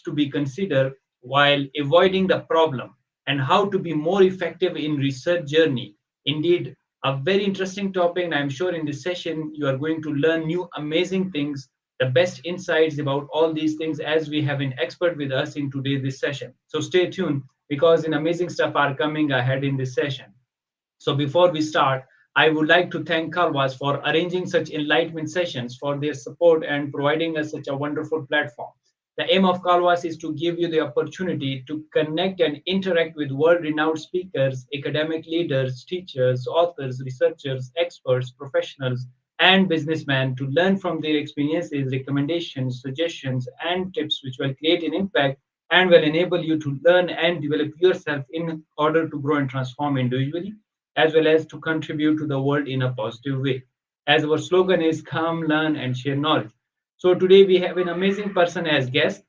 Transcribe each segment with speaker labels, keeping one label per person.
Speaker 1: to be considered while avoiding the problem, and how to be more effective in research journey. Indeed, a very interesting topic, and I'm sure in this session you are going to learn new amazing things, the best insights about all these things, as we have an expert with us in today's this session. So stay tuned, because an amazing stuff are coming ahead in this session. So before we start, I would like to thank Kalwas for arranging such enlightenment sessions, for their support and providing us such a wonderful platform. The aim of Kalwas is to give you the opportunity to connect and interact with world-renowned speakers, academic leaders, teachers, authors, researchers, experts, professionals, and businessmen, to learn from their experiences, recommendations, suggestions, and tips which will create an impact and will enable you to learn and develop yourself in order to grow and transform individually, as well as to contribute to the world in a positive way. As our slogan is, come, learn, and share knowledge. So today we have an amazing person as guest.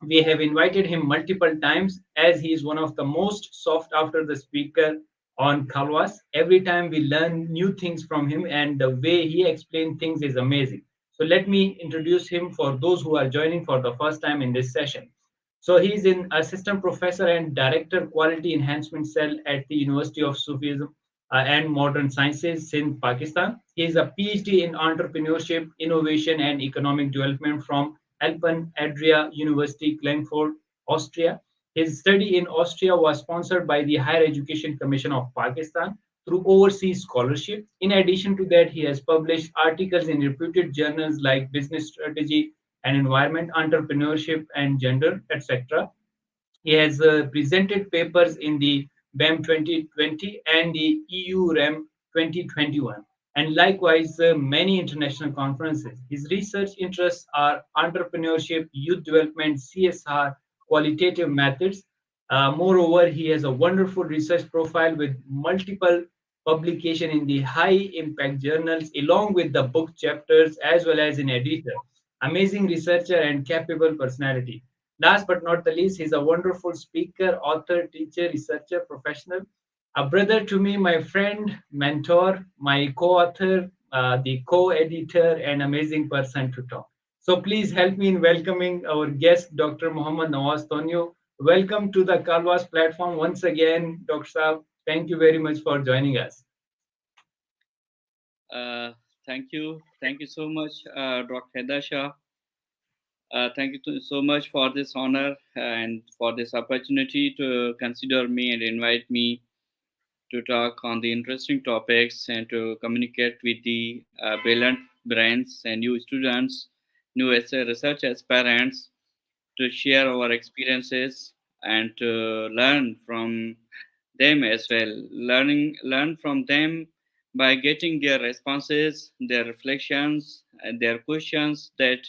Speaker 1: We have invited him multiple times, as he is one of the most sought after the speaker on Kalwas. Every time we learn new things from him, and the way he explains things is amazing. So let me introduce him for those who are joining for the first time in this session. So he is an assistant professor and director quality enhancement cell at the University of Sufism and Modern Sciences in Pakistan. He is a PhD in entrepreneurship, innovation, and economic development from Alpen Adria University, Klagenfurt, Austria. His study in Austria was sponsored by the Higher Education Commission of Pakistan through overseas scholarship. In addition to that, he has published articles in reputed journals like Business Strategy and Environment, Entrepreneurship and Gender, etc. He has presented papers in the BEM 2020 and the EU REM 2021, and likewise many international conferences. His research interests are entrepreneurship, youth development, CSR, qualitative methods. Moreover, he has a wonderful research profile with multiple publication in the high impact journals, along with the book chapters as well as an editor. Amazing researcher and capable personality. Last but not the least, he's a wonderful speaker, author, teacher, researcher, professional, a brother to me, my friend, mentor, my co-author, the co-editor, and amazing person to talk. So please help me in welcoming our guest, Dr. Muhammad Nawaz Tunio. Welcome to the Kalwas platform once again, Dr. Saab. Thank you very much for joining us.
Speaker 2: Uh, Thank you so much, Dr. Haider Shah. Thank you so much for this honor and for this opportunity to consider me and invite me to talk on the interesting topics and to communicate with the brilliant brains and new students, new research aspirants, to share our experiences and to learn from them as well. Learn from them by getting their responses, their reflections, and their questions. That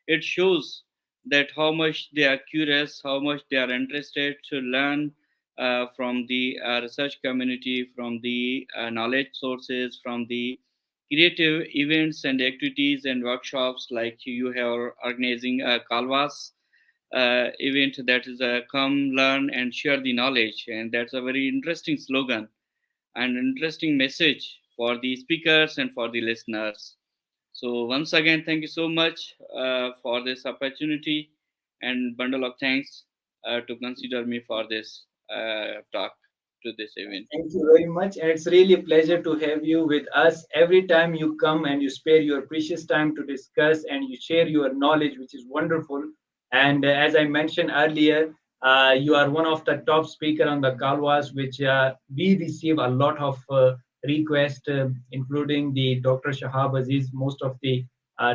Speaker 2: it shows that how much they are curious, how much they are interested to learn from the research community, from the knowledge sources, from the creative events and activities and workshops like you have organizing Kalvas event, that is come learn and share the knowledge, and that's a very interesting slogan and interesting message for the speakers and for the listeners. So once again, thank you so much for this opportunity and bundle of thanks to consider me for this talk to this event.
Speaker 1: Thank you very much. And it's really a pleasure to have you with us. Every time you come and you spare your precious time to discuss and you share your knowledge, which is wonderful. And as I mentioned earlier, you are one of the top speaker on the Kalwas, which we receive a lot of requests, including the Dr. Shahab Aziz. Most of the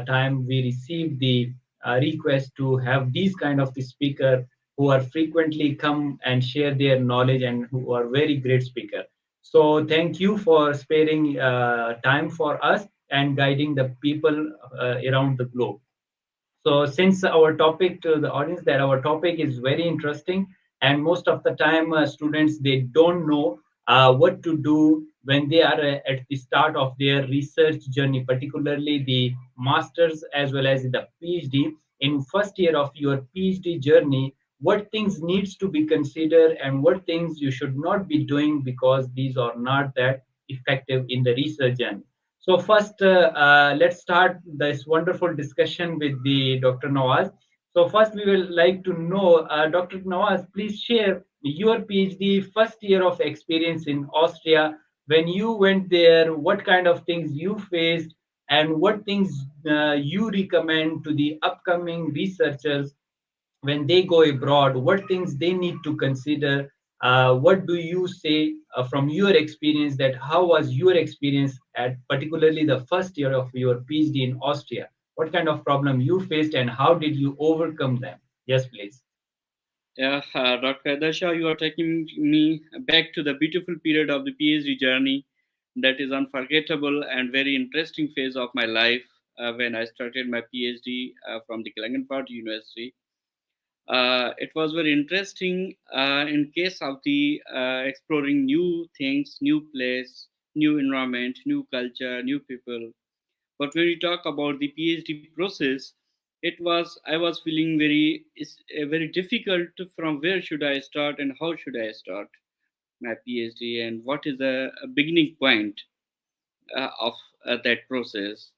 Speaker 1: time we receive the request to have these kind of the speaker who are frequently come and share their knowledge and who are very great speaker. So thank you for sparing time for us and guiding the people around the globe. So since our topic to the audience, that our topic is very interesting, and most of the time students, they don't know what to do when they are at the start of their research journey, particularly the masters as well as the PhD. In first year of your PhD journey, what things needs to be considered and what things you should not be doing, because these are not that effective in the research journey. So first, let's start this wonderful discussion with the Dr. Nawaz. So first, we will like to know, Dr. Nawaz, please share your PhD first year of experience in Austria. When you went there, what kind of things you faced, and what things you recommend to the upcoming researchers when they go abroad, what things they need to consider. What do you say from your experience, that how was your experience at particularly the first year of your PhD in Austria? What kind of problem you faced and how did you overcome them? Yes, please.
Speaker 2: Yeah, Dr. Haider, you are taking me back to the beautiful period of the PhD journey that is unforgettable and very interesting phase of my life when I started my PhD from the Klagenfurt University. It was very interesting in case of the exploring new things, new place, new environment, new culture, new people. But when we talk about the PhD process, I was feeling very difficult from where should I start and how should I start my PhD and what is a beginning point of that process.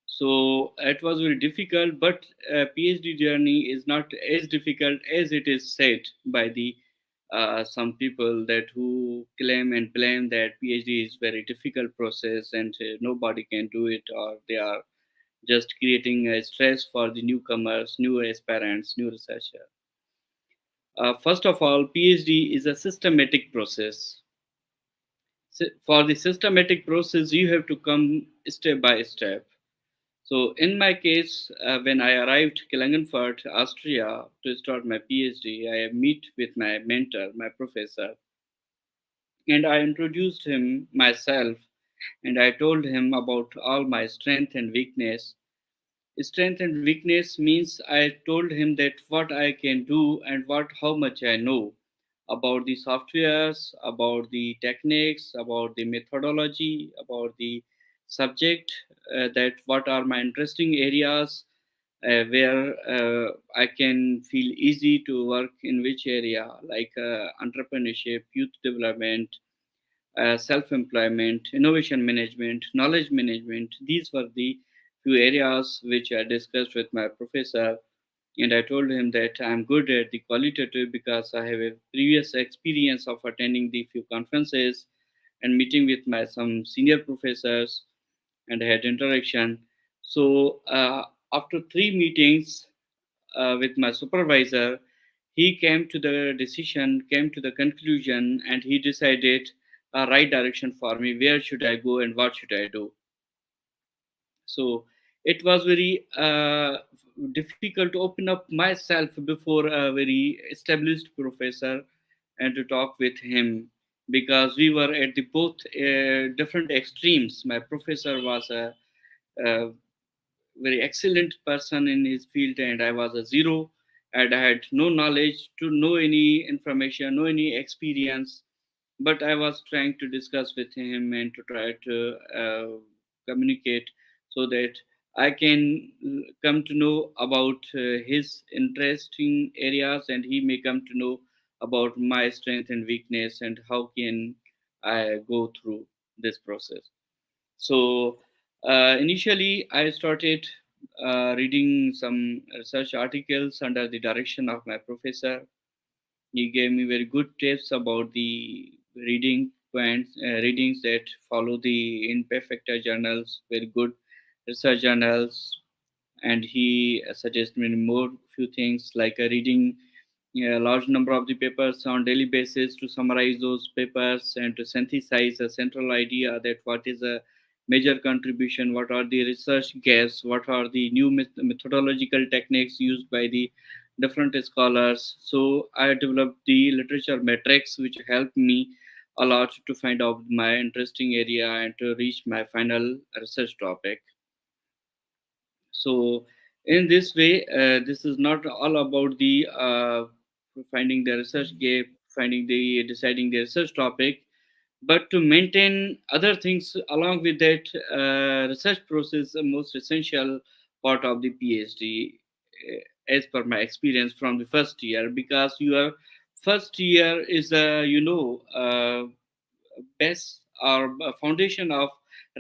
Speaker 2: So it was very difficult, but PhD journey is not as difficult as it is said by the some people that who claim and blame that PhD is very difficult process and nobody can do it, or they are just creating a stress for the newcomers, new aspirants, new researcher. First of all, PhD is a systematic process. For the systematic process, you have to come step by step. So, in my case, when I arrived Klagenfurt, Austria, to start my PhD, I meet with my mentor, my professor, and I introduced him myself, and I told him about all my strength and weakness. Strength and weakness means I told him that what I can do and what how much I know about the softwares, about the techniques, about the methodology, about the subject, that what are my interesting areas where I can feel easy to work in which area, like entrepreneurship, youth development, self employment, innovation management, knowledge management. These were the few areas which I discussed with my professor. And I told him that I'm good at the qualitative because I have a previous experience of attending the few conferences and meeting with my some senior professors and had interaction. So after 3 meetings with my supervisor, he came to the decision, came to the conclusion, and he decided a right direction for me. Where should I go and what should I do? So it was very difficult to open up myself before a very established professor and to talk with him because we were at the both different extremes. My professor was a very excellent person in his field, and I was a zero, and I had no knowledge to know any information, no any experience. But I was trying to discuss with him and to try to communicate so that I can come to know about his interesting areas, and he may come to know about my strength and weakness and how can I go through this process. So initially, I started reading some research articles under the direction of my professor. He gave me very good tips about the readings that follow the imperfecta journals, very good research journals, and he suggested me more few things like reading a large number of the papers on daily basis to summarize those papers and to synthesize a central idea that what is a major contribution, what are the research gaps, what are the new methodological techniques used by the different scholars. So I developed the literature metrics which helped me a lot to find out my interesting area and to reach my final research topic. So in this way, this is not all about the finding the research gap, finding the deciding the research topic, but to maintain other things along with that research process, the most essential part of the PhD, as per my experience from the first year, because your first year is base or a foundation of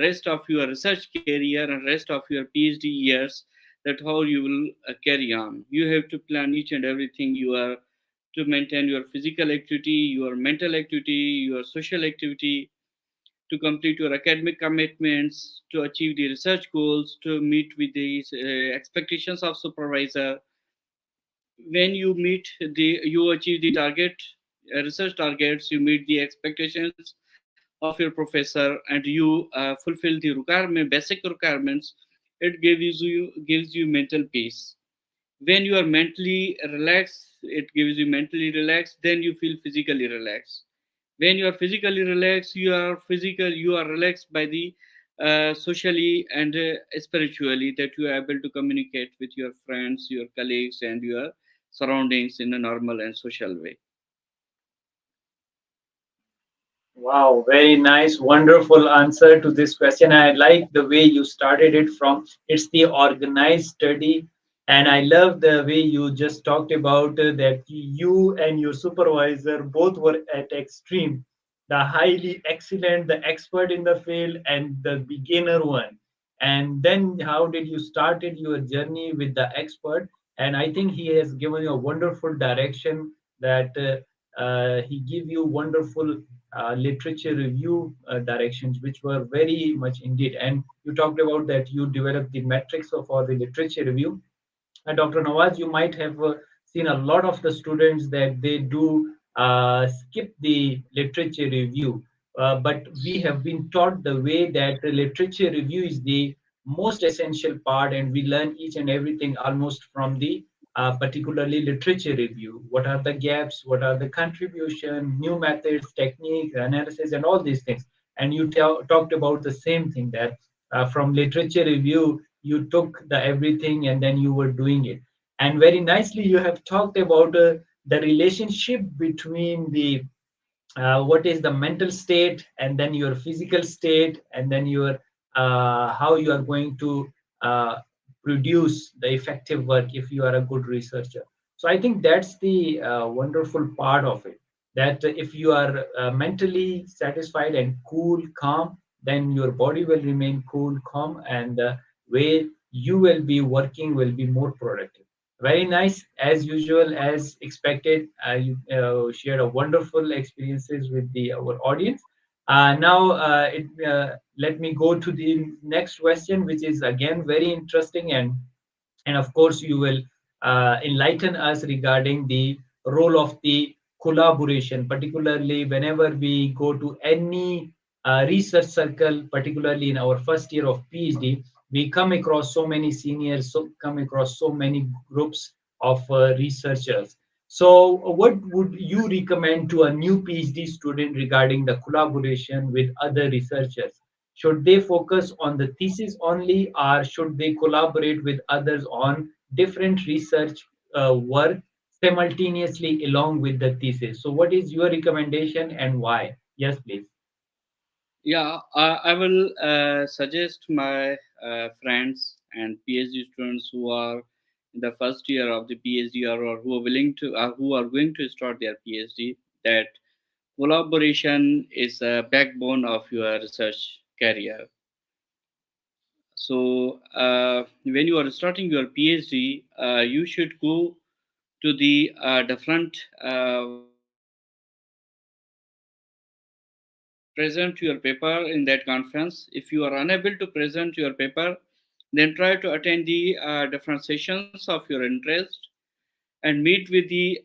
Speaker 2: rest of your research career and rest of your PhD years. that how you will carry on. You have to plan each and everything you are to maintain your physical activity, your mental activity, your social activity, to complete your academic commitments, to achieve the research goals, to meet with the expectations of supervisor. When you meet you achieve the target, research targets, you meet the expectations of your professor, and you fulfill the basic requirements, it gives you mental peace. When you are mentally relaxed, it gives you mentally relaxed, then you feel physically relaxed. When you are physically relaxed, you are relaxed by the socially and spiritually, that you are able to communicate with your friends, your colleagues, and your surroundings in a normal and social way.
Speaker 1: Wow, very nice, wonderful answer to this question. I like the way you started it from it's the organized study. And I love the way you just talked about that you and your supervisor both were at extreme, the highly excellent, the expert in the field, and the beginner one. And then how did you started your journey with the expert? And I think he has given you a wonderful direction that he give you wonderful literature review directions, which were very much indeed. And you talked about that you developed the metrics for the literature review. Dr. Nawaz, you might have seen a lot of the students that they do skip the literature review. But we have been taught the way that the literature review is the most essential part, and we learn each and everything almost from the particularly literature review. What are the gaps? What are the contribution, new methods, techniques, analysis, and all these things. And you talked about the same thing that from literature review you took the everything and then you were doing it. And very nicely you have talked about the relationship between the what is the mental state and then your physical state and then your how you are going to uh, produce the effective work if you are a good researcher. So I think that's the wonderful part of it, that if you are mentally satisfied and cool calm, then your body will remain cool calm, and the way you will be working will be more productive. Very nice, as usual, as expected. You shared a wonderful experiences with the our audience. Let me go to the next question, which is again very interesting, and of course you will enlighten us regarding the role of the collaboration, particularly whenever we go to any research circle, particularly in our first year of PhD. We come across so many seniors, come across so many groups of researchers. So what would you recommend to a new PhD student regarding the collaboration with other researchers? Should they focus on the thesis only, or should they collaborate with others on different research work simultaneously along with the thesis? So, what is your recommendation and why? Yes, please.
Speaker 2: Yeah, I will suggest my friends and PhD students who are in the first year of the PhD, or who are willing to, who are going to start their PhD, that collaboration is a backbone of your research career. So when you are starting your PhD, you should go to the different present your paper in that conference. If you are unable to present your paper, then try to attend the different sessions of your interest, and meet with the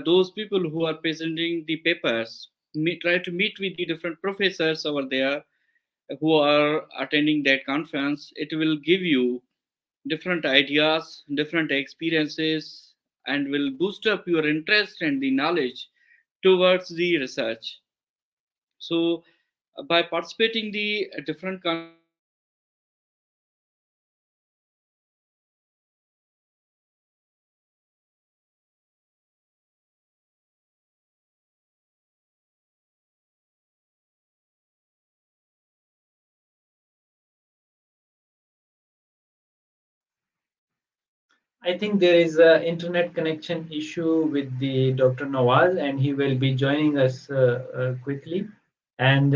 Speaker 2: those people who are presenting the papers. Try to meet with the different professors over there who are attending that conference. It will give you different ideas, different experiences, and will boost up your interest and the knowledge towards the research. So by participating the different conferences, you will gain
Speaker 1: I think there is a internet connection issue with the Dr. Nawaz, and he will be joining us quickly. And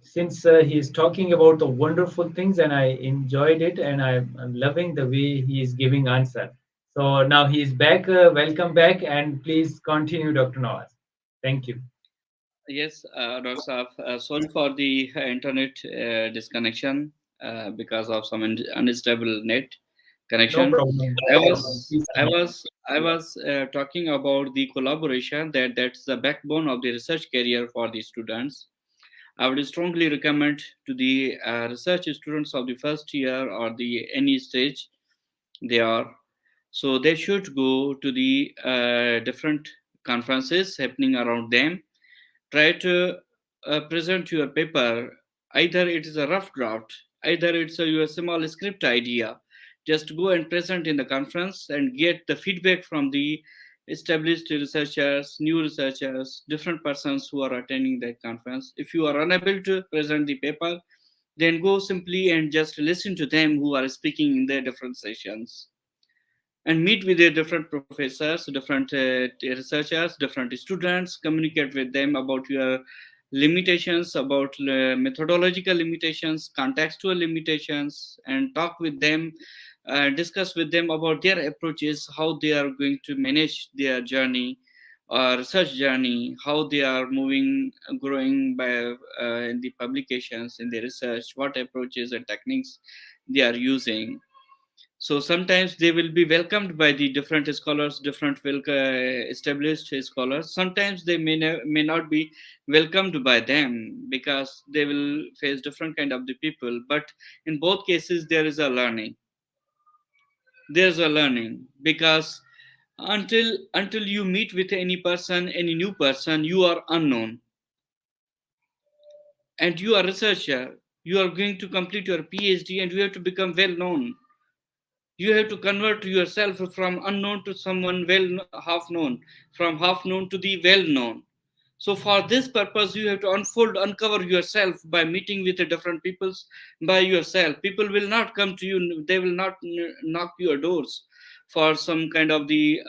Speaker 1: since he is talking about the wonderful things, and I enjoyed it, and I'm loving the way he is giving answer. So now he is back. Welcome back, and please continue, Dr. Nawaz. Thank you.
Speaker 2: Yes, Dr. Saab, sorry for the internet disconnection because of some unstable net
Speaker 1: No
Speaker 2: connection.
Speaker 1: problem.
Speaker 2: I
Speaker 1: No problem.
Speaker 2: was
Speaker 1: Please
Speaker 2: I
Speaker 1: continue.
Speaker 2: was I was talking about the collaboration that's the backbone of the research career for the students. I would strongly recommend to the research students of the first year or the any stage they are. So they should go to the different conferences happening around them. Try to present your paper. Either it is a rough draft, either it's your small script idea. Just go and present in the conference and get the feedback from the established researchers, new researchers, different persons who are attending that conference. If you are unable to present the paper, then go simply and just listen to them who are speaking in their different sessions and meet with their different professors, different researchers, different students, communicate with them about your limitations, about methodological limitations, contextual limitations, and talk with them, discuss with them about their approaches, how they are going to manage their journey, research journey, how they are moving, growing by in the publications, in the research, what approaches and techniques they are using. So sometimes they will be welcomed by the different scholars, different established scholars. Sometimes they may not be welcomed by them because they will face different kind of the people. But in both cases, there is a learning. There's a learning because until you meet with any person, any new person, you are unknown, and you are a researcher. You are going to complete your PhD, and you have to become well known. You have to convert yourself from unknown to someone well half known, from half known to the well known. So for this purpose you have to uncover yourself by meeting with the different peoples by yourself. People will not come to you, they will not knock your doors for some kind of the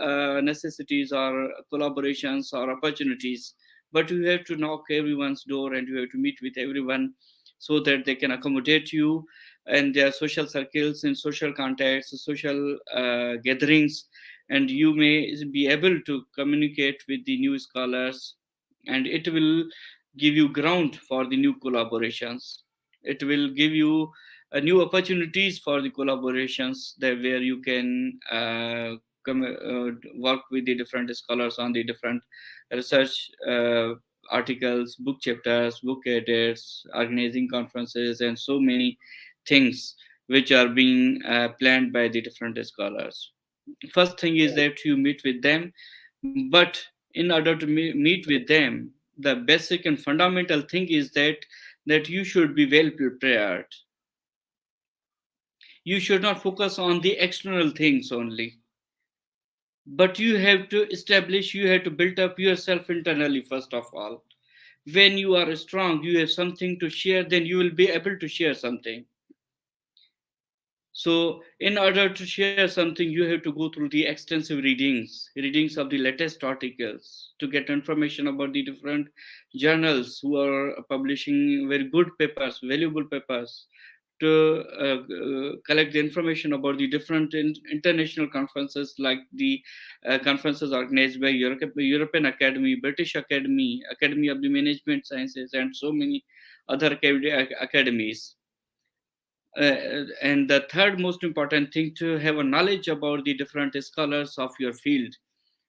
Speaker 2: necessities or collaborations or opportunities, but you have to knock everyone's door and you have to meet with everyone so that they can accommodate you and their social circles and social contacts, social gatherings, and you may be able to communicate with the new scholars, and it will give you ground for the new collaborations. It will give you new opportunities for the collaborations that where you can work with the different scholars on the different research articles, book chapters, book edits, organizing conferences, and so many things which are being planned by the different scholars. First thing is that you meet with them, but in order to meet with them, the basic and fundamental thing is that you should be well prepared. You should not focus on the external things only, but you have to establish, you have to build up yourself internally first of all. When you are strong, you have something to share, then you will be able to share something. So, in order to share something, you have to go through the extensive readings of the latest articles to get information about the different journals who are publishing very good papers, valuable papers, to collect the information about the different international conferences like the conferences organized by European Academy, British Academy, Academy of the Management Sciences, and so many other academies. And the third most important thing, to have a knowledge about the different scholars of your field,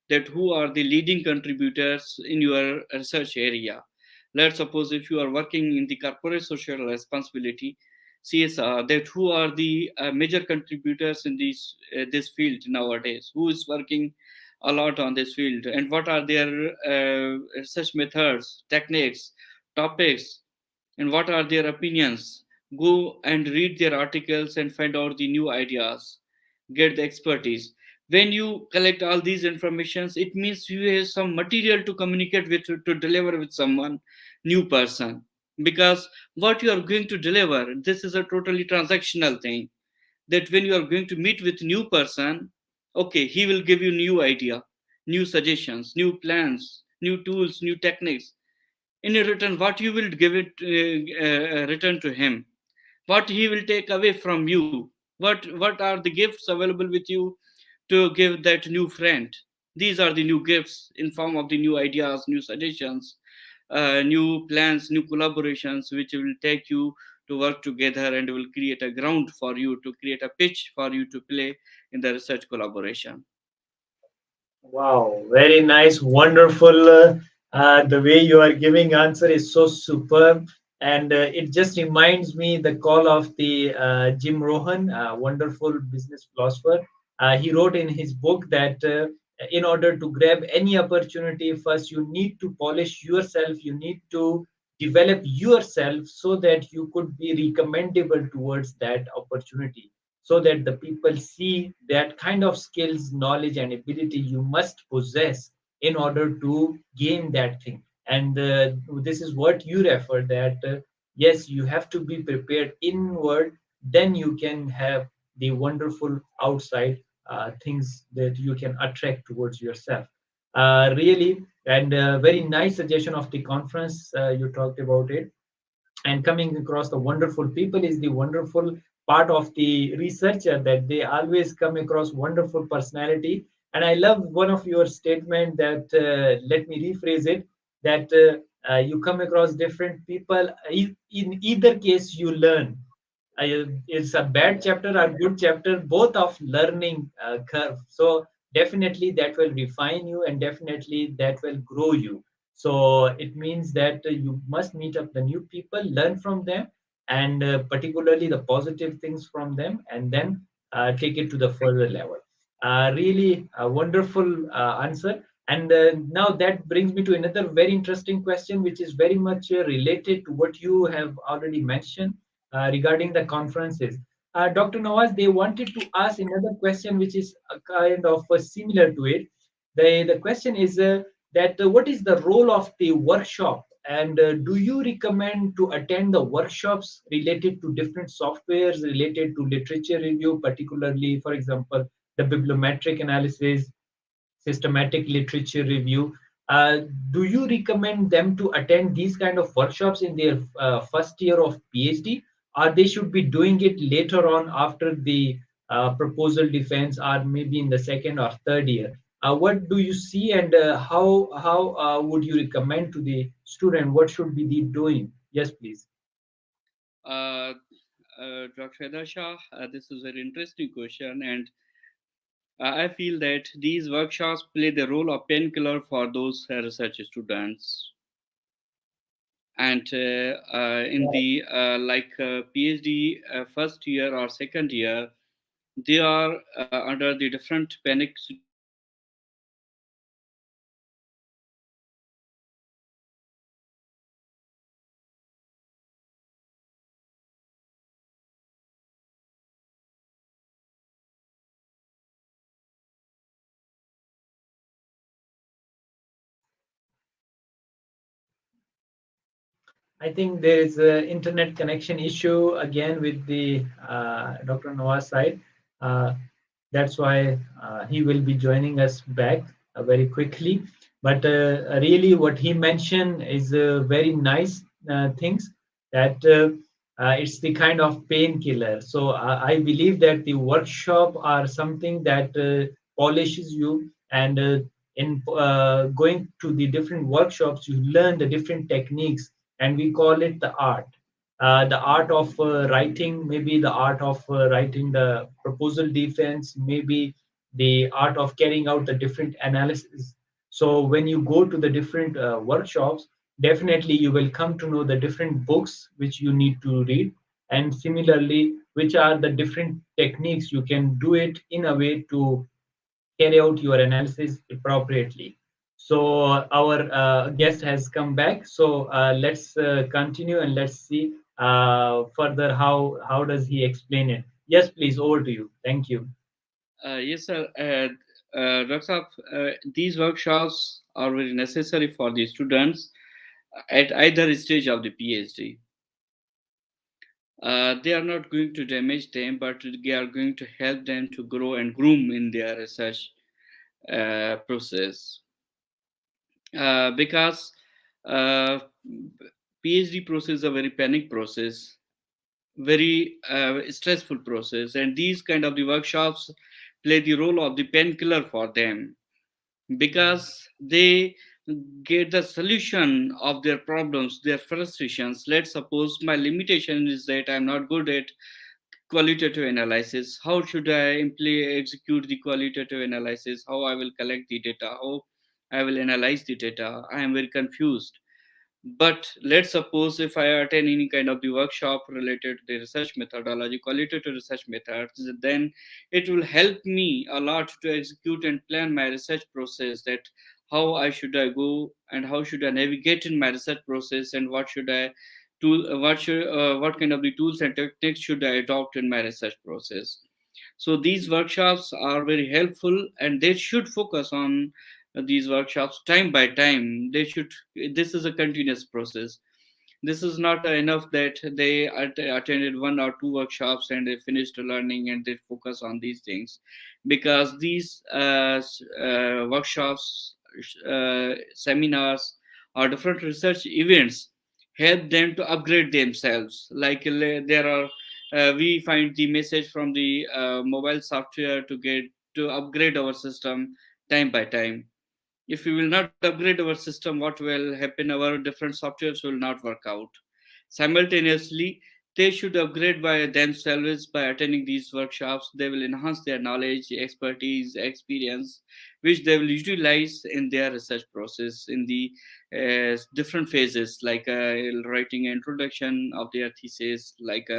Speaker 2: that who are the leading contributors in your research area. Let's suppose if you are working in the corporate social responsibility, CSR, that who are the major contributors in this field nowadays, who is working a lot on this field, and what are their research methods, techniques, topics, and what are their opinions. Go and read their articles and find out the new ideas, get the expertise. When you collect all these informations, it means you have some material to communicate with, to deliver with someone new person, because what you are going to deliver, this is a totally transactional thing. That when you are going to meet with new person, okay, he will give you new idea, new suggestions, new plans, new tools, new techniques. In return, what you will give it return to him, what he will take away from you, what are the gifts available with you to give that new friend. These are the new gifts in form of the new ideas, new suggestions, new plans, new collaborations, which will take you to work together and will create a ground for you to create a pitch for you to play in the research collaboration.
Speaker 1: Wow, very nice, wonderful. The way you are giving answer is so superb, and it just reminds me the call of the Jim Rohn, wonderful business philosopher. He wrote in his book that in order to grab any opportunity, first you need to polish yourself. You need to develop yourself so that you could be recommendable towards that opportunity, so that the people see that kind of skills, knowledge, and ability you must possess in order to gain that thing. And this is what you refer that yes, you have to be prepared inward, then you can have the wonderful outside things that you can attract towards yourself. Really, and very nice suggestion of the conference. You talked about it, and coming across the wonderful people is the wonderful part of the researcher, that they always come across wonderful personality. And I love one of your statement that let me rephrase it, that you come across different people. In either case you learn. It's a bad chapter or good chapter, both of learning curve. So definitely that will refine you, and definitely that will grow you. So it means that you must meet up the new people, learn from them, and particularly the positive things from them, and then take it to the further level. Really a wonderful answer. And now that brings me to another very interesting question, which is very much related to what you have already mentioned regarding the conferences. Dr. Nawaz, they wanted to ask another question, which is a kind of similar to it. The question is that what is the role of the workshop, and do you recommend to attend the workshops related to different softwares, related to literature review, particularly, for example, the bibliometric analysis, systematic literature review? Uh, do you recommend them to attend these kind of workshops in their first year of PhD, or they should be doing it later on after the proposal defense, or maybe in the second or third year? What do you see, and how would you recommend to the student what should be they doing? Yes, please.
Speaker 2: uh, Dr. Haider Shah, this is a very interesting question, and I feel that these workshops play the role of painkiller for those research students. And in
Speaker 1: Right.
Speaker 2: the PhD first year or second year, they are under the different panic situations because they are
Speaker 1: I think there is an internet connection issue again with the Dr. Nawaz side. Uh, that's why he will be joining us back very quickly. But really, what he mentioned is very nice things, that it's the kind of painkiller. So I believe that the workshop are something that polishes you, and in going to the different workshops, you learn the different techniques, and we call it the art of writing, maybe the art of writing the proposal defense, maybe the art of carrying out the different analysis. So when you go to the different workshops, definitely you will come to know the different books which you need to read, and similarly which are the different techniques you can do it in a way to carry out your analysis appropriately. So our guest has come back. So let's continue, and let's see further how does he explain it. Yes, please, over to you. Thank you.
Speaker 2: yes, sir. Dr. Saab, these workshops are very necessary for the students at either stage of the PhD. They are not going to damage them, but they are going to help them to grow and groom in their research process. Because Uh, PhD process is a very panic process, very stressful process, and these kind of the workshops play the role of the painkiller for them, because they get the solution of their problems, their frustrations. Let's suppose my limitation is that I'm not good at qualitative analysis. How should I execute the qualitative analysis? How I will collect the data? How I will analyze the data? I am very confused. But let's suppose if I attend any kind of the workshop related to the research methodology, qualitative research methods, then it will help me a lot to execute and plan my research process, that how I should I go and how should I navigate in my research process, and what should I what kind of the tools and techniques should I adopt in my research process. So these workshops are very helpful, and they should focus on these workshops time by time. They should, this is a continuous process. This is not enough that they attended one or two workshops and they finished learning and they focus on these things, because these workshops, seminars, or different research events help them to upgrade themselves. Like there are we find the message from the mobile software to get to upgrade our system time by time. If we will not upgrade our system, what will happen? Our different softwares will not work out. Simultaneously, they should upgrade by themselves by attending these workshops. They will enhance their knowledge, expertise, experience, which they will utilize in their research process in the different phases, like writing an introduction of their thesis, like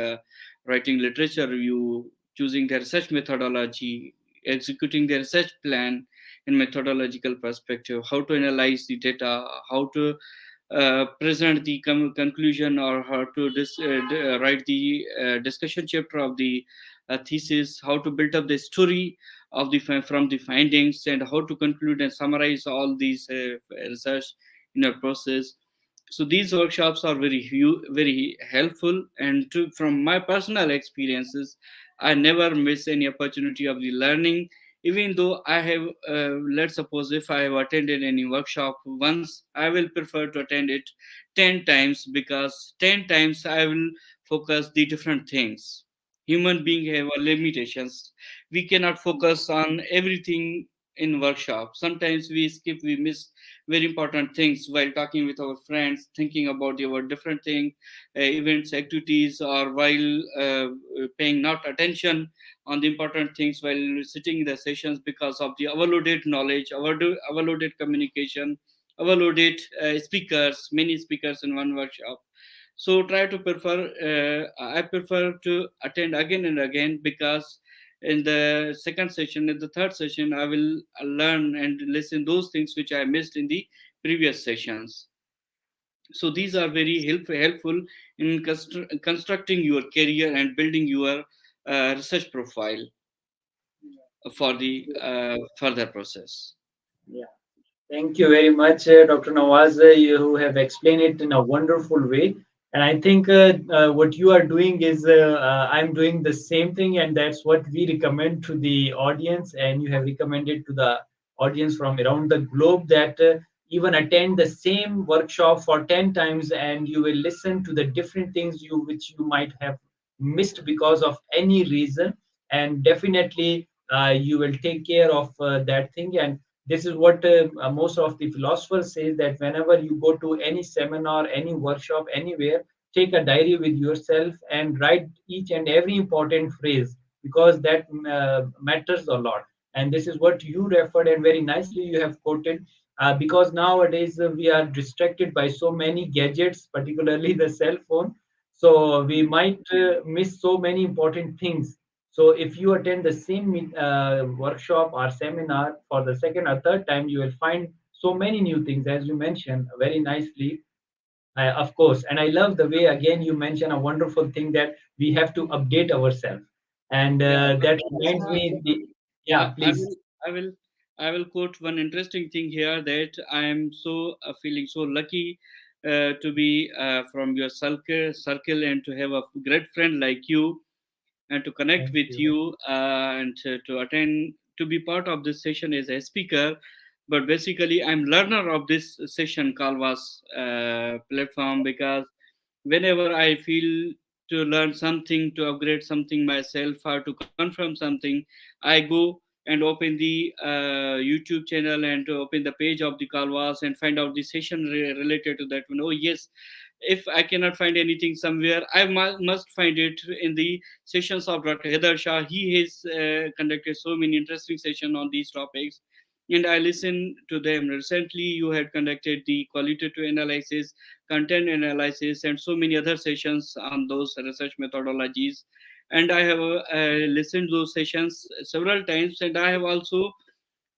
Speaker 2: writing literature review, choosing their research methodology, executing their research plan in methodological perspective, how to analyze the data, how to present the conclusion, or how to write the discussion chapter of the thesis, how to build up the story of the from the findings, and how to conclude and summarize all these research in a process. So these workshops are very helpful, and from my personal experiences, I never miss any opportunity of the learning. Even though I have, let's suppose if I have attended any workshop once, I will prefer to attend it 10 times, because 10 times I will focus the different things. Human being have limitations. We cannot focus on everything in workshop. Sometimes we skip, we miss very important things while talking with our friends, thinking about our different thing, events, activities, or while paying not attention on the important things while sitting in the sessions, because of the overloaded knowledge, overloaded communication, overloaded speakers, many speakers in one workshop. So try to prefer. I prefer to attend again and again, because in the second session, in the third session, I will learn and listen those things which I missed in the previous sessions. So these are very helpful in constructing your career and building your research profile for the further process.
Speaker 1: Yeah. Thank you very much, Dr. Nawaz. You have explained it in a wonderful way. And I think what you are doing is I'm doing the same thing, and that's what we recommend to the audience. And you have recommended to the audience from around the globe that even attend the same workshop for 10 times, and you will listen to the different things which you might have missed because of any reason. And definitely you will take care of that thing. And this is what most of the philosophers say, that whenever you go to any seminar, any workshop, anywhere, take a diary with yourself and write each and every important phrase, because that matters a lot. And this is what you referred, and very nicely you have quoted, because nowadays we are distracted by so many gadgets, particularly the cell phone. So we might miss so many important things. So if you attend the same workshop or seminar for the second or third time, you will find so many new things, as you mentioned very nicely, of course. And I love the way, again, you mentioned a wonderful thing, that we have to update ourselves. And
Speaker 2: Yeah,
Speaker 1: that reminds me,
Speaker 2: I,
Speaker 1: yeah,
Speaker 2: I
Speaker 1: please.
Speaker 2: will, I will, I will quote one interesting thing here, that I am so feeling so lucky to be from your circle, and to have a great friend like you, and to connect
Speaker 1: Thank
Speaker 2: with
Speaker 1: you.
Speaker 2: you, and to attend, to be part of this session as a speaker. but basically I'm learner of this session Canvas platform, because whenever I feel to learn something, to upgrade something myself, or to confirm something, I go and open the YouTube channel and to open the page of the Canvas and find out the session related to that one. Oh yes, if I cannot find anything somewhere, I must find it in the sessions of Dr. Haider Shah. He has conducted so many interesting sessions on these topics, and I listened to them. Recently, you had conducted the qualitative analysis, content analysis, and so many other sessions on those research methodologies. And I have listened to those sessions several times, and I have also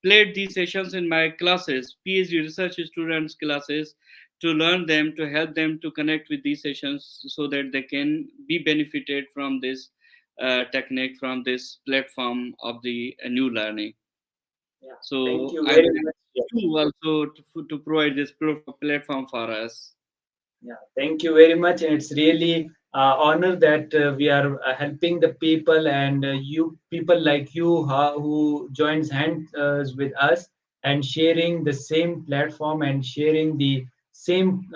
Speaker 2: played these sessions in my classes, PhD research students' classes, to learn them, to help them to connect with these sessions so that they can be benefited from this technique, from this platform of the new learning.
Speaker 1: Yeah, thank
Speaker 2: So
Speaker 1: you
Speaker 2: I'm
Speaker 1: very
Speaker 2: thankful
Speaker 1: much. Yeah.
Speaker 2: you also to provide this platform for us.
Speaker 1: Yeah, thank you very much, and it's really honor that we are helping the people, and you people like you who joins hands with us and sharing the same platform and sharing the same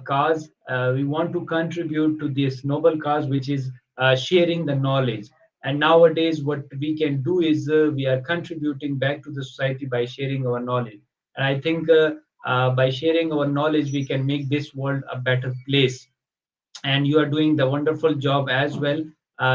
Speaker 1: cause. We want to contribute to this noble cause, which is sharing the knowledge. And nowadays, what we can do is we are contributing back to the society by sharing our knowledge. And I think by sharing our knowledge, we can make this world a better place. And you are doing the wonderful job as well,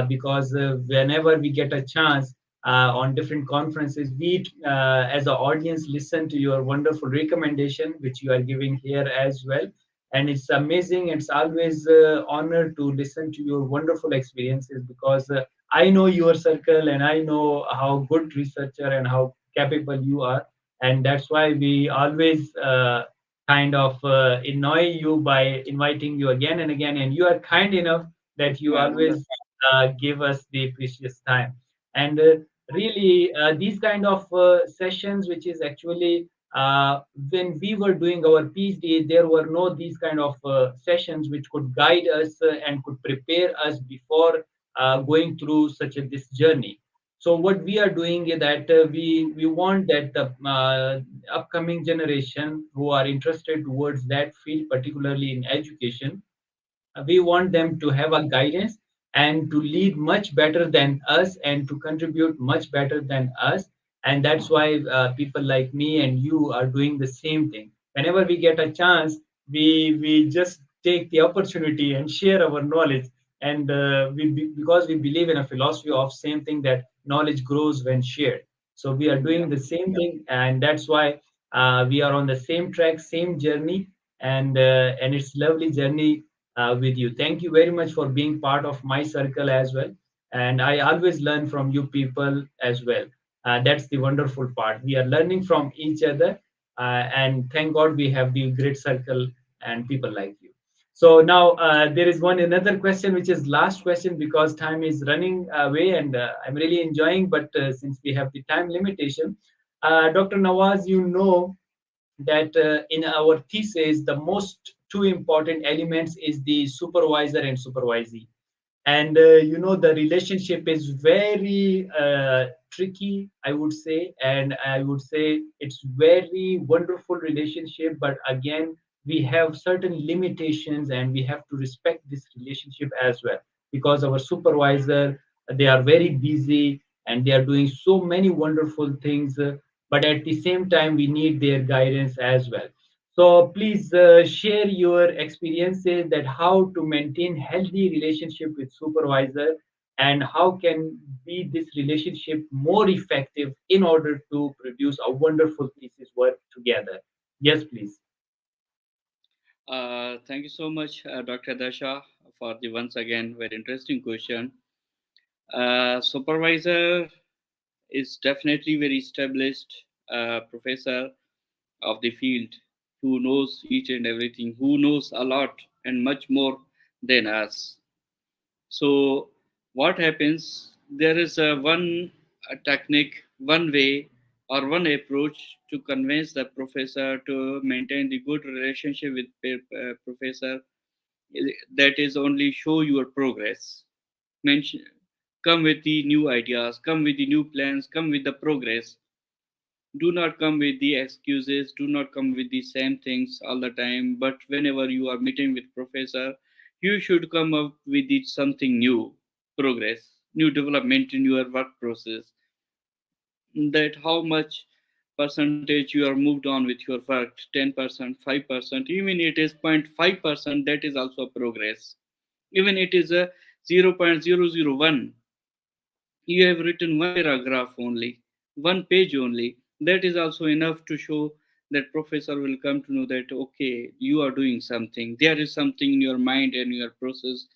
Speaker 1: because whenever we get a chance on different conferences, we as an audience listen to your wonderful recommendation which you are giving here as well. And it's amazing. It's always honor to listen to your wonderful experiences, because I know your circle and I know how good researcher and how capable you are. And that's why we always kind of annoy you by inviting you again and again, and you are kind enough that you
Speaker 2: Yeah,
Speaker 1: always give us the precious time. And really, these kind of sessions, which is actually when we were doing our PhD, there were no these kind of sessions which could guide us and could prepare us before going through such a this journey. So what we are doing is that we want that the upcoming generation who are interested towards that field, particularly in education, we want them to have a guidance and to lead much better than us and to contribute much better than us. And that's why people like me and you are doing the same thing. Whenever we get a chance, we just take the opportunity and share our knowledge. And because we believe in a philosophy of same thing, that knowledge grows when shared. So we are
Speaker 2: yeah.
Speaker 1: doing the same thing, and that's why we are on the same track, same journey. And it's lovely journey with you. Thank you very much for being part of my circle as well. And I always learn from you people as well. That's the wonderful part. We are learning from each other, and thank God we have the great circle and people like you. So now there is one another question, which is last question, because time is running away, and I'm really enjoying. But since we have the time limitation, Dr. Nawaz, you know that in our thesis, the most two important elements is the supervisor and supervisee. And the relationship is very tricky, I would say, and I would say it's very wonderful relationship. But again, we have certain limitations, and we have to respect this relationship as well, because our supervisor, they are very busy and they are doing so many wonderful things, but at the same time we need their guidance as well. So please share your experiences that how to maintain healthy relationship with supervisor, and how can be this relationship more effective in order to produce a wonderful thesis work together. Yes, please.
Speaker 2: Thank you so much, Dr. Dasha, for the once again very interesting question. Supervisor is definitely very established professor of the field, who knows each and everything, who knows a lot and much more than us. So, what happens? There is a one technique, one way, or one approach to convince the professor to maintain the good relationship with professor. That is only show your progress. Mention, come with the new ideas, come with the new plans, come with the progress. Do not come with the excuses, do not come with the same things all the time, but whenever you are meeting with professor, you should come up with it something new, progress, new development in your work process, that how much percentage you are moved on with your work, 10%, 5%, even it is 0.5%, that is also progress. Even it is a 0.001, you have written one paragraph only, one page only, that is also enough to show that professor will come to know that okay, you are doing something, there is something in your mind and your process,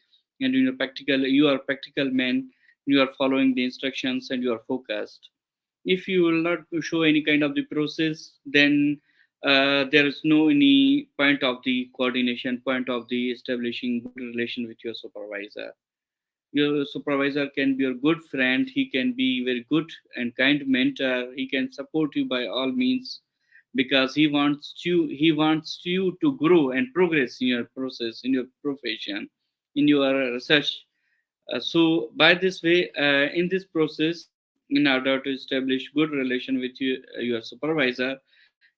Speaker 2: and in your practical, you are practical man, you are following the instructions and you are focused. If you will not show any kind of the process, then there is no any point of the coordination, point of the establishing good relation with your supervisor. Your supervisor can be your good friend, he can be very good and kind mentor, he can support you by all means, because he wants you to grow and progress in your process, in your profession, in your research. So by this way, in this process, in order to establish good relation with your supervisor,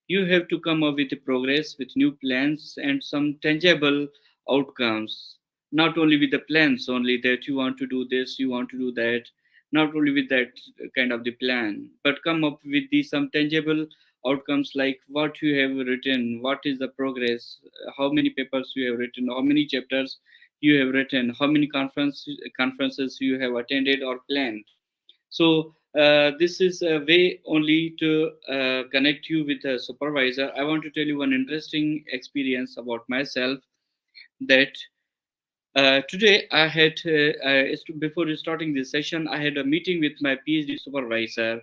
Speaker 2: you have to come up with a progress, with new plans and some tangible outcomes. Not only with the plans only, that you want to do this, you want to do that, not only with that kind of the plan, but come up with the some tangible outcomes, like what you have written, what is the progress, how many papers you have written, how many chapters you have written, how many conferences you have attended or planned. So this is a way only to connect you with a supervisor. I want to tell you one interesting experience about myself, that today I had, before starting this session, I had a meeting with my PhD supervisor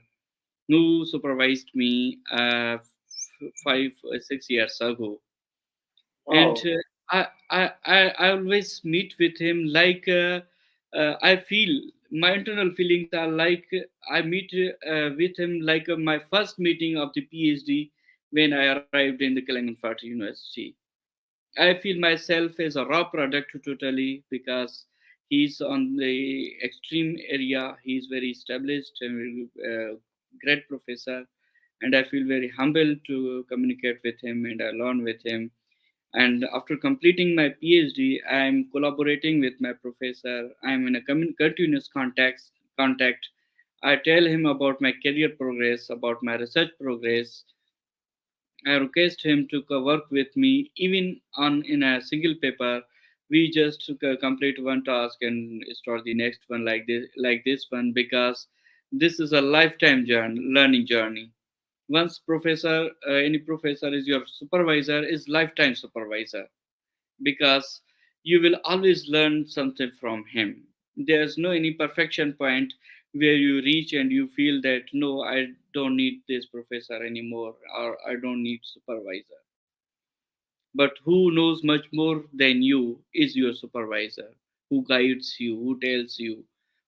Speaker 2: who supervised me 5 6 years ago. And
Speaker 1: Wow.
Speaker 2: I always meet with him like, I feel my internal feelings are like, I meet with him like my first meeting of the PhD when I arrived in the Kalanganfart University. I feel myself as a raw product totally, because he's on the extreme area. He's very established and very, great professor, and I feel very humbled to communicate with him and I learn with him. And after completing my PhD, I am collaborating with my professor. I am in a continuous contact. I tell him about my career progress, about my research progress. I request him to work with me even on in a single paper. We just complete one task and start the next one, like this one, because this is a lifetime journey, learning journey. Once professor, any professor is your supervisor, is lifetime supervisor, because you will always learn something from him. There's no any perfection point where you reach and you feel that no, I don't need this professor anymore, or I don't need supervisor. But who knows much more than you is your supervisor, who guides you, who tells you,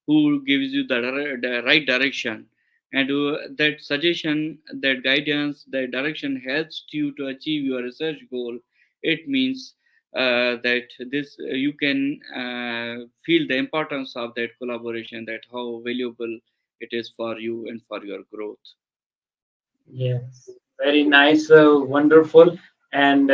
Speaker 2: who gives you the right direction. And that suggestion, that guidance, that direction helps you to achieve your research goal. It means that this you can feel the importance of that collaboration, that how valuable it is for you and for your growth.
Speaker 1: Yes, very nice, wonderful, and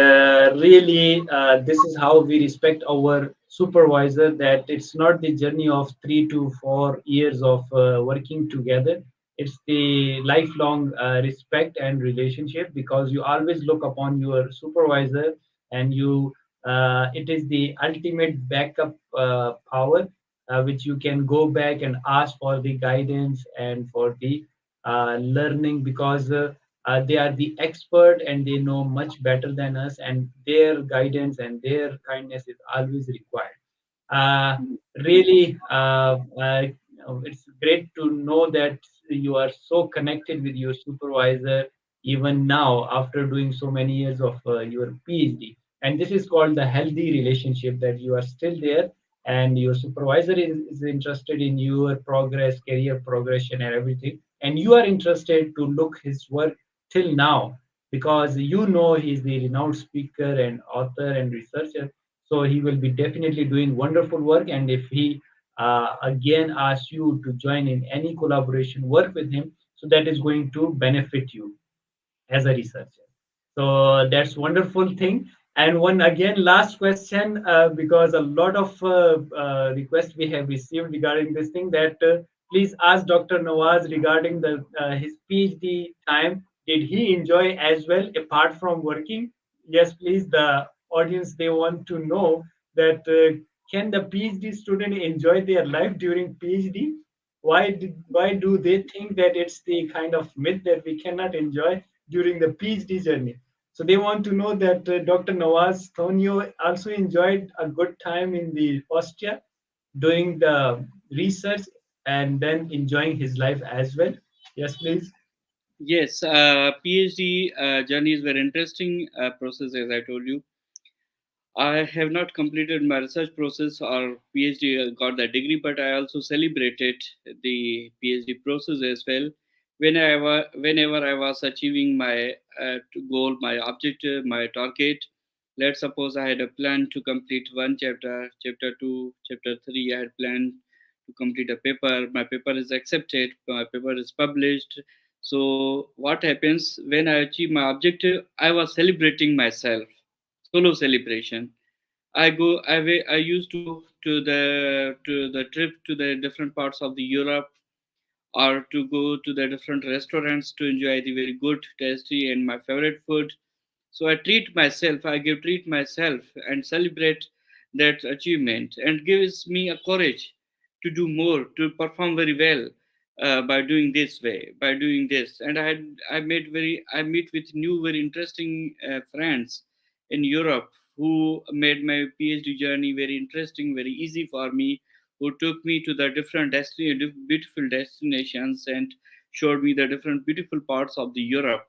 Speaker 1: really, this is how we respect our supervisor. That it's not the journey of 3 to 4 years of working together. It's the lifelong respect and relationship, because you always look upon your supervisor, and you, it is the ultimate backup power, which you can go back and ask for the guidance and for the learning, because they are the expert and they know much better than us, and their guidance and their kindness is always required. uh, Really, it's great to know that you are so connected with your supervisor even now after doing so many years of your PhD. And this is called the healthy relationship, that you are still there and your supervisor is interested in your progress, career progression, and everything. And you are interested to look his work till now, because you know he's the renowned speaker and author and researcher. So he will be definitely doing wonderful work. And if he again asks you to join in any collaboration work with him, so that is going to benefit you. as a researcher. So that's wonderful thing. And one again last question, because a lot of requests we have received regarding this thing, that please ask Dr. Nawaz regarding the his PhD time. Did he enjoy as well apart from working? Yes, please. The audience, they want to know that can the PhD student enjoy their life during PhD? Why do they think that it's the kind of myth that we cannot enjoy during the PhD journey? So they want to know that Dr. Nawaz Tunio also enjoyed a good time in the Austria doing the research and then enjoying his life as well. Yes, please.
Speaker 2: Yes, PhD journey is very interesting process, as I told you. I have not completed my research process or PhD, got that degree, but I also celebrated the PhD process as well. Whenever I was achieving my goal, my objective, my target, let's suppose I had a plan to complete one chapter, chapter two, chapter three. I had planned to complete a paper. My paper is accepted. My paper is published. So what happens when I achieve my objective? I was celebrating myself, solo celebration. I used to go to the trip to the different parts of the Europe, or to go to the different restaurants to enjoy the very good, tasty, and my favorite food. So I treat myself, I give treat myself and celebrate that achievement, and gives me a courage to do more, to perform very well by doing this way, by doing this. And I meet with new very interesting friends in Europe who made my PhD journey very interesting, very easy for me, who took me to the different beautiful destinations and showed me the different beautiful parts of the Europe.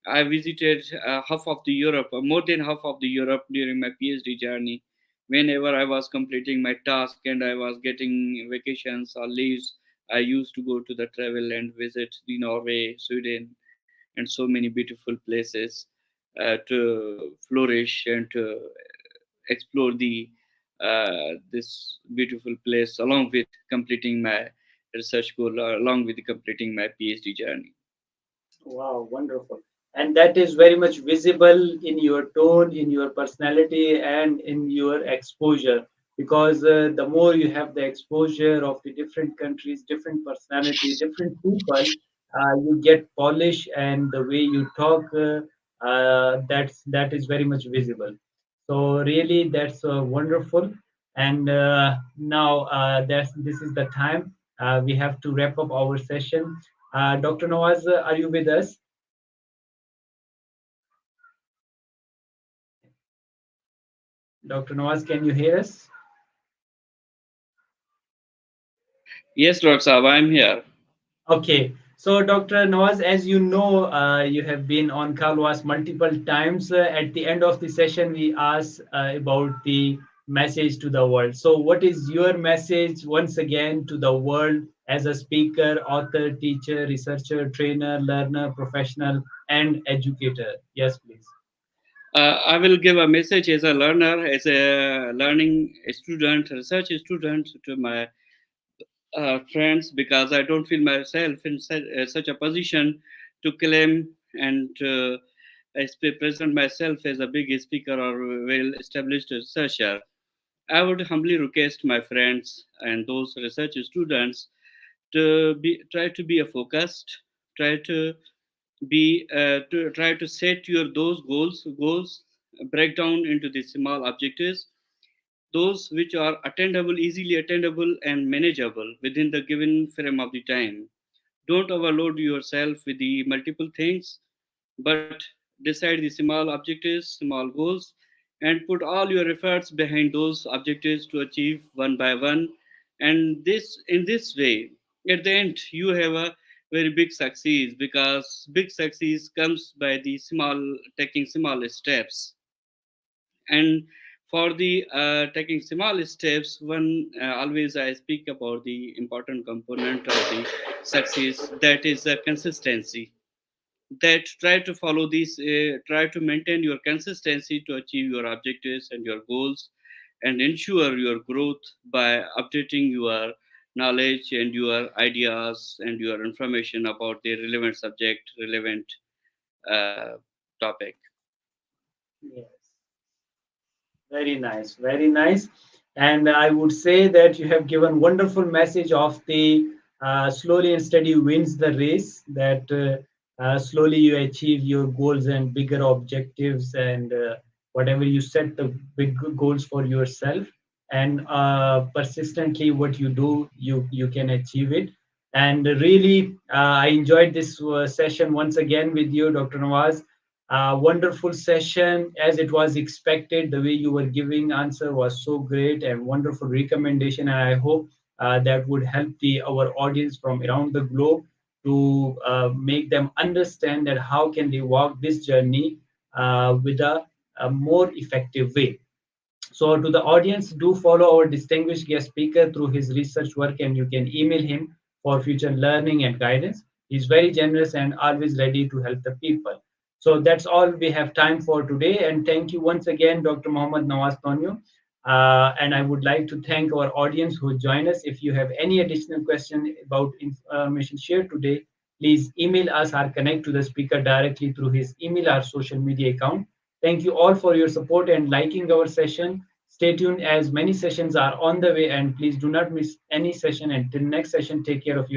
Speaker 2: I visited half of the Europe, more than half of the Europe during my PhD journey. Whenever I was completing my task and I was getting vacations or leaves, I used to go to the travel and visit the Norway, Sweden, and so many beautiful places to flourish and to explore the this beautiful place, along with completing my research goal, along with completing my PhD journey.
Speaker 1: Wow, wonderful. And that is very much visible in your tone, in your personality, and in your exposure. Because the more you have the exposure of the different countries, different personality, different people, you get polish, and the way you talk, that is very much visible. So really, that's wonderful. And now this is the time we have to wrap up our session. Dr. Nawaz, are you with us? Dr. Nawaz, can you hear us?
Speaker 2: Yes, Dr. Saab, I'm here.
Speaker 1: Okay. So, Dr. Nawaz, as you know, you have been on Kalwas multiple times. At the end of the session, we ask about the message to the world. So, what is your message once again to the world as a speaker, author, teacher, researcher, trainer, learner, professional, and educator? Yes, please.
Speaker 2: I will give a message as a learner, as a learning student, research student to my friends, because I don't feel myself in such a position to claim and present myself as a big speaker or well established researcher. I would humbly request my friends and those research students try to be a focused, try to try to set your those goals, break down into the small objectives, those which are attainable, easily attainable and manageable within the given frame of the time. Don't overload yourself with the multiple things, but decide the small objectives, small goals, and put all your efforts behind those objectives to achieve one by one. And this in this way, at the end, you have a very big success, because big success comes by the small taking small steps. And for the taking small steps, one always I speak about the important component of the success, that is consistency. That try to follow these, try to maintain your consistency to achieve your objectives and your goals, and ensure your growth by updating your knowledge and your ideas and your information about the relevant subject, relevant uh, topic.
Speaker 1: Yes. Very nice, very nice. And I would say that you have given wonderful message of the slowly and steady wins the race. That slowly you achieve your goals and bigger objectives, and whatever you set the big goals for yourself, and persistently what you do, you can achieve it. And really, I enjoyed this session once again with you, Dr. Nawaz. Wonderful session as it was expected. The way you were giving answer was so great and wonderful recommendation. And I hope that would help our audience from around the globe to make them understand that how can they walk this journey with a more effective way. So, to the audience, do follow our distinguished guest speaker through his research work, and you can email him for future learning and guidance. He's very generous and always ready to help the people. So, that's all we have time for today. And thank you once again, Dr. Mohammad Nawaz Tonyo. And I would like to thank our audience who joined us. If you have any additional question about information shared today, please email us or connect to the speaker directly through his email or social media account. Thank you all for your support and liking our session. Stay tuned as many sessions are on the way, and please do not miss any session. Until next session, take care of